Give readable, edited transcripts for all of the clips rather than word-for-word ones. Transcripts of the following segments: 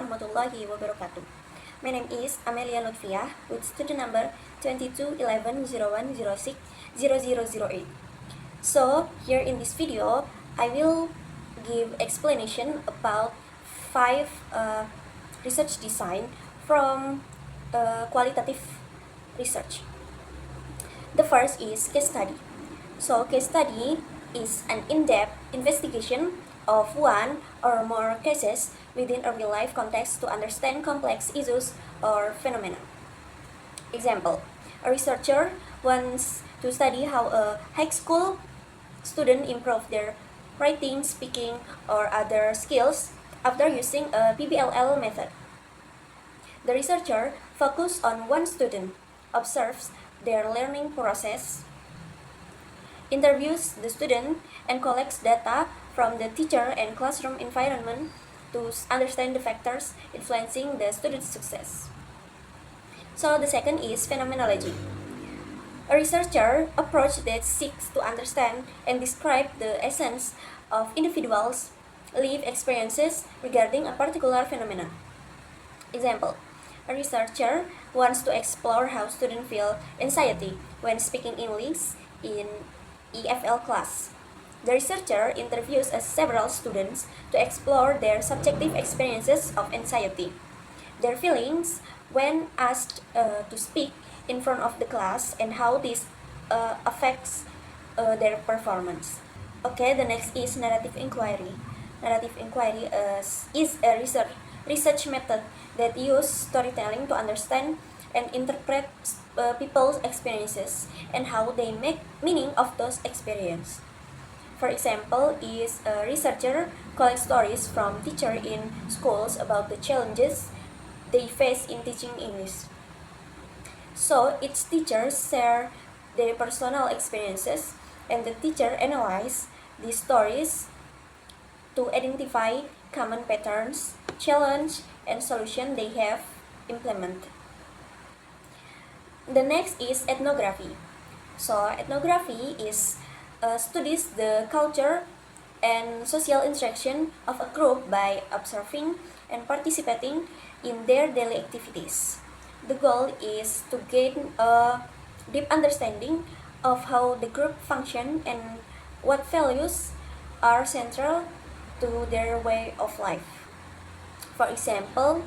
warahmatullahi wabarakatuh. My name is Amelia Lutfiah with student number 221101060008. So, here in this video, I will give explanation about 5 research design from qualitative research. The first is case study. So, case study is an in-depth investigation of one or more cases within a real-life context to understand complex issues or phenomena. Example, a researcher wants to study how a high school student improve their writing, speaking, or other skills after using a PBLL method. The researcher focuses on one student, observes their learning process, interviews the student, and collects data from the teacher and classroom environment to understand the factors influencing the student's success. So the second is phenomenology. A researcher approach that seeks to understand and describe the essence of individuals' lived experiences regarding a particular phenomenon. Example, a researcher wants to explore how students feel anxiety when speaking English in EFL class. The researcher interviews several students to explore their subjective experiences of anxiety, their feelings when asked to speak in front of the class, and how this affects their performance. Okay, the next is narrative inquiry. Narrative inquiry is a research method that uses storytelling to understand and interpret people's experiences and how they make meaning of those experiences. For example, is a researcher collects stories from teachers in schools about the challenges they face in teaching English. So each teacher share their personal experiences, and the teacher analyze these stories to identify common patterns, challenge, and solution they have implemented. The next is ethnography. So ethnography is studies the culture and social interaction of a group by observing and participating in their daily activities. The goal is to gain a deep understanding of how the group function and what values are central to their way of life. For example,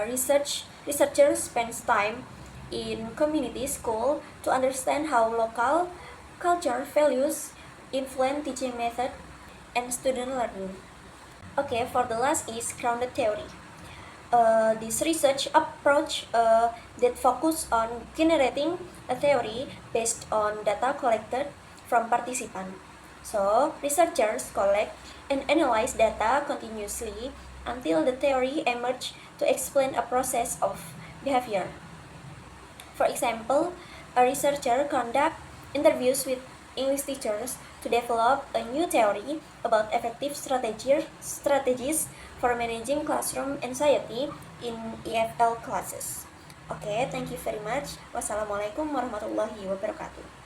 researchers spends time in community school to understand how local culture values influence teaching method and student learning. Okay, for the last is grounded theory. This research approach that focus on generating a theory based on data collected from participants. So, researchers collect and analyze data continuously until the theory emerges to explain a process of behavior. For example, a researcher conducts interviews with English teachers to develop a new theory about effective strategies for managing classroom anxiety in EFL classes. Okay, thank you very much. Wassalamualaikum warahmatullahi wabarakatuh.